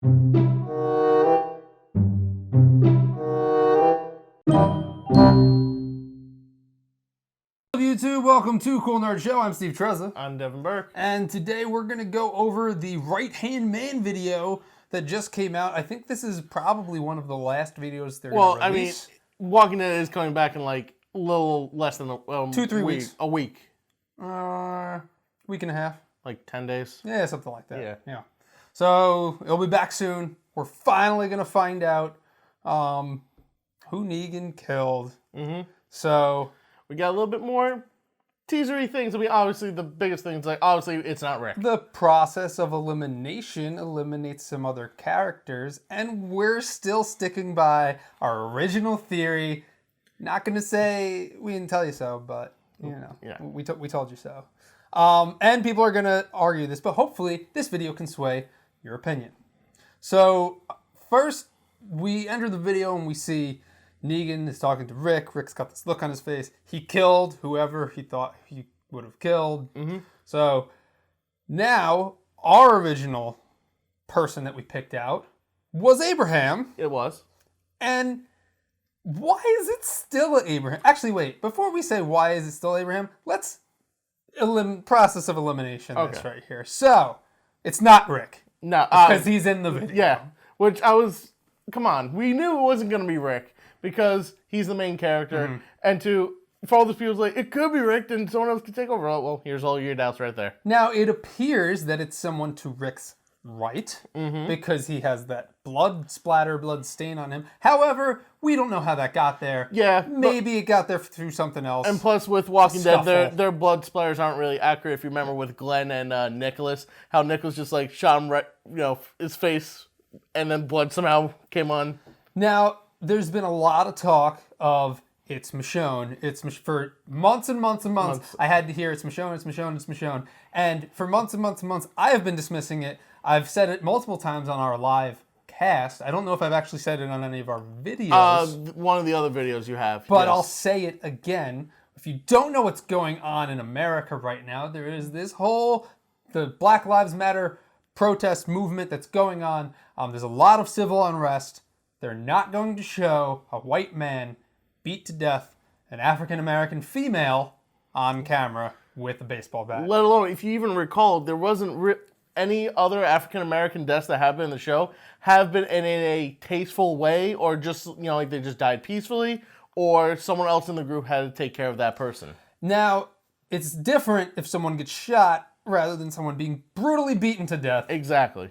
YouTube, welcome to Cool Nerd Show. I'm Steve Trezza. I'm Devin Burke. And today we're going to go over the Right-Hand Man video that just came out. I think this is probably one of the last videos they're going to release. I mean, Walking Dead is coming back in like a little less than 2-3 weeks. A week. Week and a half. Like 10 days? Yeah, something like that. Yeah. So, it'll be back soon. We're finally going to find out who Negan killed. Mm-hmm. So, we got a little bit more teasery things. I mean, obviously, the biggest thing is, like, obviously, it's not Rick. The process of elimination eliminates some other characters, and we're still sticking by our original theory. Not going to say we didn't tell you so, but, you know, we told you so. And people are going to argue this, but hopefully this video can sway your opinion. So, first, we enter the video and we see Negan is talking to Rick. Rick's got this look on his face. He killed whoever he thought he would have killed. Mm-hmm. So now our original person that we picked out was Abraham. It was. And why is it still Abraham? Actually, wait. Before we say why is it still Abraham, let's process of elimination this right here. So it's not Rick. No. Because he's in the video. Yeah. Which come on. We knew it wasn't going to be Rick. Because he's the main character, mm-hmm. and for all the people like, it could be Rick, and someone else could take over. Oh, well, here's all your doubts right there. Now, it appears that it's someone to Rick's right, because he has that blood stain on him. However, we don't know how that got there. Yeah. Maybe it got there through something else. And plus, with Walking Dead, their blood splatters aren't really accurate. If you remember with Glenn and Nicholas, how Nicholas just, like, shot him right, his face, and then blood somehow came on. Now, there's been a lot of talk of it's Michonne. For months and months and months. I had to hear it's Michonne. And for months and months and months, I have been dismissing it. I've said it multiple times on our live cast. I don't know if I've actually said it on any of our videos. One of the other videos you have. But yes. I'll say it again. If you don't know what's going on in America right now, there is this the Black Lives Matter protest movement that's going on. There's a lot of civil unrest. They're not going to show a white man beat to death an African-American female on camera with a baseball bat. Let alone, if you even recall, there wasn't any other African-American deaths that happened in the show have been in a tasteful way, or just, like they just died peacefully, or someone else in the group had to take care of that person. Now, it's different if someone gets shot rather than someone being brutally beaten to death. Exactly.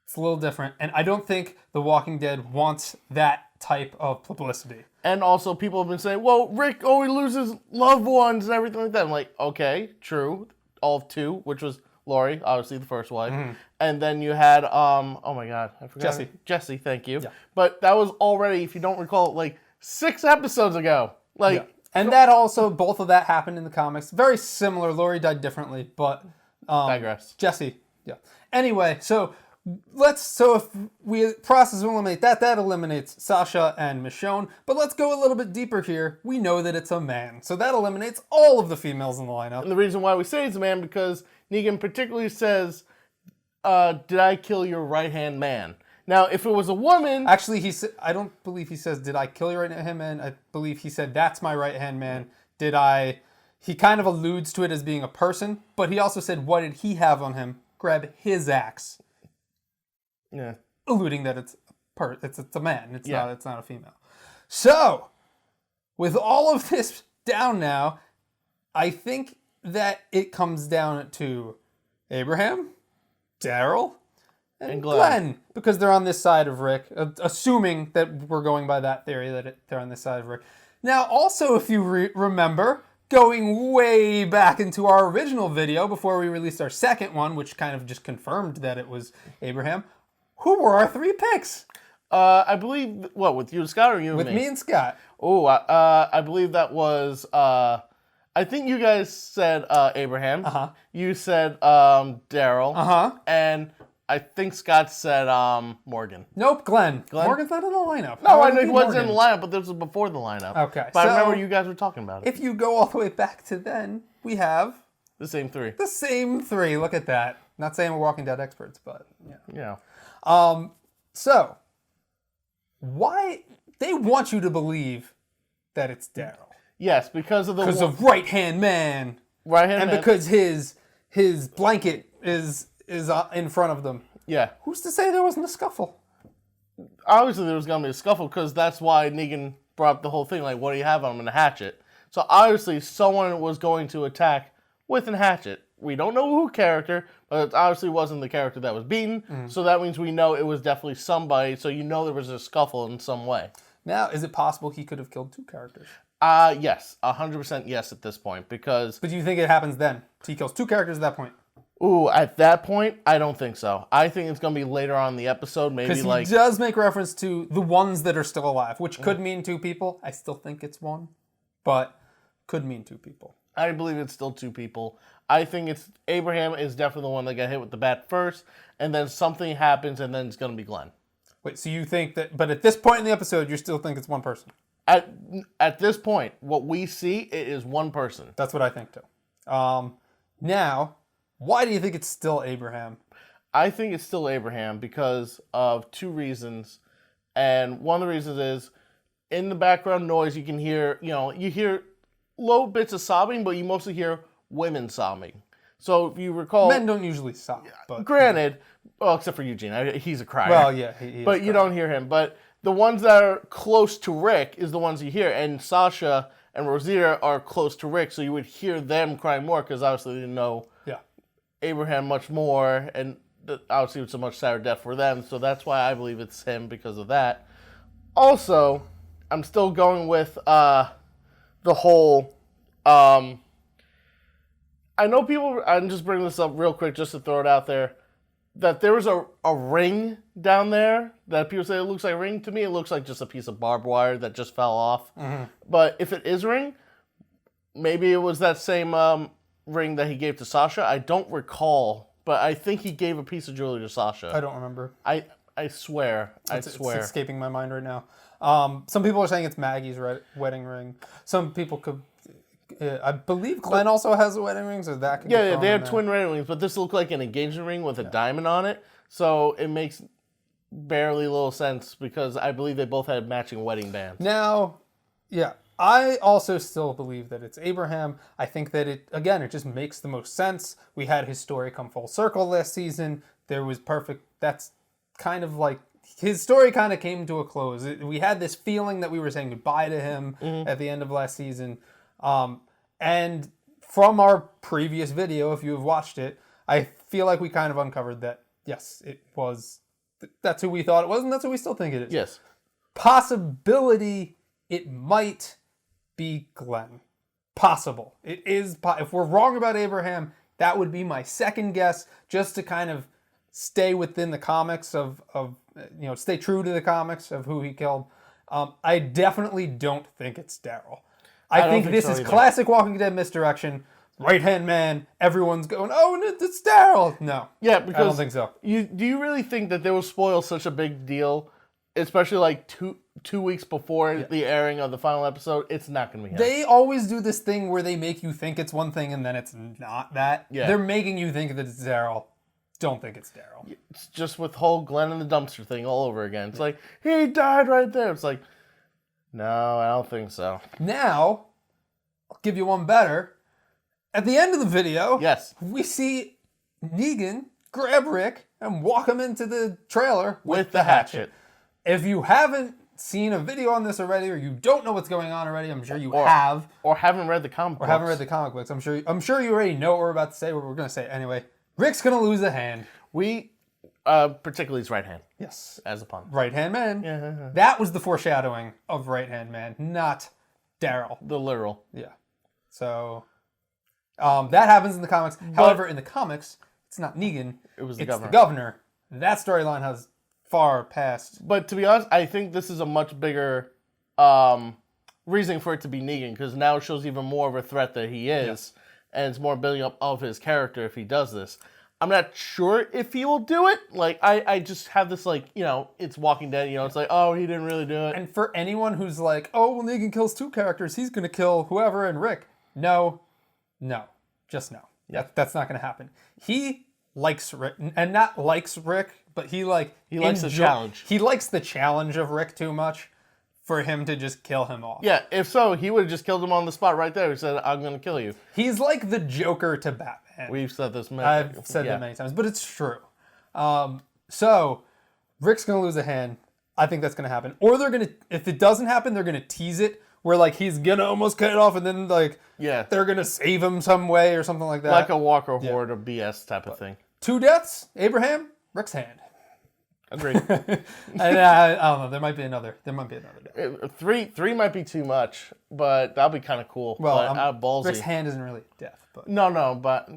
It's a little different, and I don't think The Walking Dead wants that type of publicity. And also, people have been saying, well, Rick always loses loved ones and everything like that. I'm like, okay, true. All of two, which was Lori, obviously the first wife. Mm-hmm. And then you had, oh my God, I forgot. Jesse, thank you. Yeah. But that was already, if you don't recall, like 6 episodes ago. And that also, both of that happened in the comics. Very similar. Lori died differently, but digress. Jesse, yeah. Anyway, so if we process and eliminate that eliminates Sasha and Michonne. But let's go a little bit deeper here. We know that it's a man. So that eliminates all of the females in the lineup. And the reason why we say it's a man, because Negan particularly says, did I kill your right-hand man? Now, if it was a woman... Actually, I don't believe he says, did I kill your right-hand man? I believe he said, that's my right-hand man. He kind of alludes to it as being a person, but he also said, what did he have on him? Grab his axe. Yeah, alluding that it's a man. It's not a female. So, with all of this down now, I think that it comes down to Abraham, Daryl, and Glenn, because they're on this side of Rick. Assuming that we're going by that theory that they're on this side of Rick. Now, also, if you remember, going way back into our original video before we released our second one, which kind of just confirmed that it was Abraham. Who were our 3 picks? I believe, with you and Scott, or you and me? With me and Scott. Oh, I believe that was, I think you guys said Abraham. Uh-huh. You said Daryl. Uh-huh. And I think Scott said Morgan. Nope, Glenn. Morgan's not in the lineup. No, I know he wasn't in the lineup, but this was before the lineup. Okay. But I remember you guys were talking about it. If you go all the way back to then, we have... The same 3. The same 3. Look at that. Not saying we're Walking Dead experts, but yeah. Yeah. So, why they want you to believe that it's Daryl? Yes, because of of Right Hand Man, right-hand and man. because his blanket is in front of them. Yeah. Who's to say there wasn't a scuffle? Obviously, there was going to be a scuffle because that's why Negan brought up the whole thing. Like, what do you have on him? And a hatchet. So obviously, someone was going to attack with a hatchet. We don't know who character, but it obviously wasn't the character that was beaten. So that means we know it was definitely somebody. So you know there was a scuffle in some way. Now, is it possible he could have killed 2 characters? Yes, 100% yes at this point because. But do you think it happens then? He kills 2 characters at that point. Ooh, at that point, I don't think so. I think it's going to be later on in the episode, maybe Because like. he does make reference to the ones that are still alive, which could mean 2 people. I still think it's 1, but could mean 2 people. I believe it's still 2 people. I think it's Abraham is definitely the one that got hit with the bat first, and then something happens, and then it's going to be Glenn. Wait, so you think that, but at this point in the episode, you still think it's 1 person? At this point, what we see, it is 1 person. That's what I think too. Now, why do you think it's still Abraham? I think it's still Abraham because of 2 reasons. And one of the reasons is, in the background noise, you can hear, you hear low bits of sobbing, but you mostly hear women sobbing. So if you recall... Men don't usually sob, but... Granted, well, except for Eugene. He's a crier. Well, yeah, he but you don't hear him. But the ones that are close to Rick is the ones you hear. And Sasha and Rosita are close to Rick, so you would hear them crying more because obviously they know Abraham much more, and obviously it's a much sadder death for them. So that's why I believe it's him because of that. Also, I'm still going with the whole... I know people... I'm just bringing this up real quick just to throw it out there. That there was a ring down there that people say it looks like a ring. To me, it looks like just a piece of barbed wire that just fell off. Mm-hmm. But if it is a ring, maybe it was that same ring that he gave to Sasha. I don't recall, but I think he gave a piece of jewelry to Sasha. I don't remember. I swear. It's escaping my mind right now. Some people are saying it's Maggie's wedding ring. Some people could... I believe Glenn also has a wedding ring, so that could be they have twin wedding rings, but this looked like an engagement ring with a diamond on it, so it makes barely little sense because I believe they both had matching wedding bands. Now, I also still believe that it's Abraham. I think that it just makes the most sense. We had his story come full circle last season. There was perfect... That's kind of like... His story kind of came to a close. We had this feeling that we were saying goodbye to him at the end of last season. And from our previous video, if you have watched it, I feel like we kind of uncovered that, yes, it was, that's who we thought it was, and that's who we still think it is. Yes. Possibility, it might be Glenn. Possible. It is, if we're wrong about Abraham, that would be my second guess, just to kind of stay within the comics stay true to the comics of who he killed. I definitely don't think it's Daryl. I think this is classic Walking Dead misdirection. Right-hand man, everyone's going, oh, it's Daryl. No. Yeah, because I don't think so. Do you really think that they will spoil such a big deal, especially like two weeks before the airing of the final episode? It's not going to be him. They always do this thing where they make you think it's one thing and then it's not that. Yeah. They're making you think that it's Daryl. Don't think it's Daryl. It's just with whole Glenn in the dumpster thing all over again. It's like, he died right there. It's like... No, I don't think so. Now, I'll give you one better. At the end of the video, we see Negan grab Rick and walk him into the trailer with the hatchet. If you haven't seen a video on this already, or you don't know what's going on already, I'm sure you have. Or haven't read the comic books. I'm sure you already know what we're about to say, what we're going to say anyway. Rick's going to lose a hand. Particularly his right hand. Yes. As a pun. Right-hand man. Yeah. That was the foreshadowing of right-hand man, not Daryl. The literal. Yeah. So, that happens in the comics. However, in the comics, it's not Negan. It's the governor. That storyline has far passed. But to be honest, I think this is a much bigger reason for it to be Negan, because now it shows even more of a threat that he is. Yes. And it's more building up of his character if he does this. I'm not sure if he will do it. Like, I just have this, like, it's Walking Dead, it's like, oh, he didn't really do it. And for anyone who's like, oh, well, Negan kills 2 characters, he's going to kill whoever and Rick. No, just no. Yeah. That's not going to happen. He likes Rick, and not likes Rick, but he likes the challenge. He likes the challenge of Rick too much for him to just kill him off. Yeah, if so, he would have just killed him on the spot right there. He said, "I'm going to kill you." He's like the Joker to Batman. We've said this many I've said that many times, but it's true. So Rick's gonna lose a hand. I think that's gonna happen. Or they're gonna, if it doesn't happen, they're gonna tease it where like he's gonna almost cut it off, and then like they're gonna save him some way or something like that. Like a Walker Horde or BS type of thing. 2 deaths. Abraham, Rick's hand. Agreed. And I don't know. There might be another. Death. Three might be too much, but that'll be kind of cool. Well, ballsy. Rick's hand isn't really death, but no, but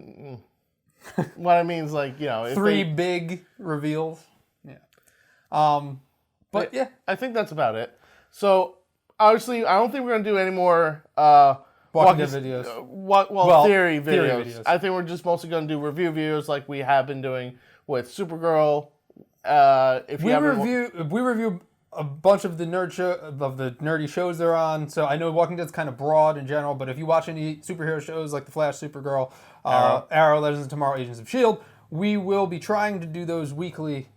what I mean is like, you know, if 3 big reveals. Yeah. But yeah, I think that's about it. So obviously, I don't think we're gonna do any more Walking Dead videos. Theory videos. I think we're just mostly gonna do review videos like we have been doing with Supergirl. We review a bunch of the nerdy shows they're on. So I know Walking Dead's kind of broad in general, but if you watch any superhero shows like The Flash, Supergirl, Arrow, Legends of Tomorrow, Agents of S.H.I.E.L.D., we will be trying to do those weekly.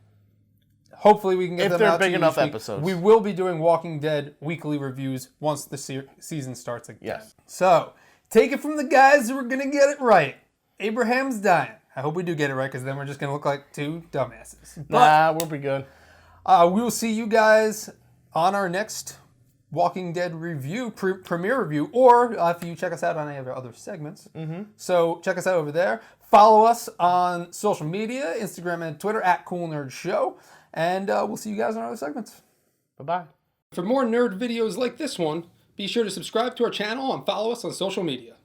Hopefully we can get them out if they're big enough episodes. We will be doing Walking Dead weekly reviews once the season starts again. Yes. So, take it from the guys who are going to get it right. Abraham's dying. I hope we do get it right, because then we're just going to look like 2 dumbasses. Nah, we'll be good. We will see you guys on our next Walking Dead review, premiere review, or if you check us out on any of our other segments. So check us out over there. Follow us on social media, Instagram and Twitter, @CoolNerdShow. And we'll see you guys on other segments. Bye-bye. For more nerd videos like this one, be sure to subscribe to our channel and follow us on social media.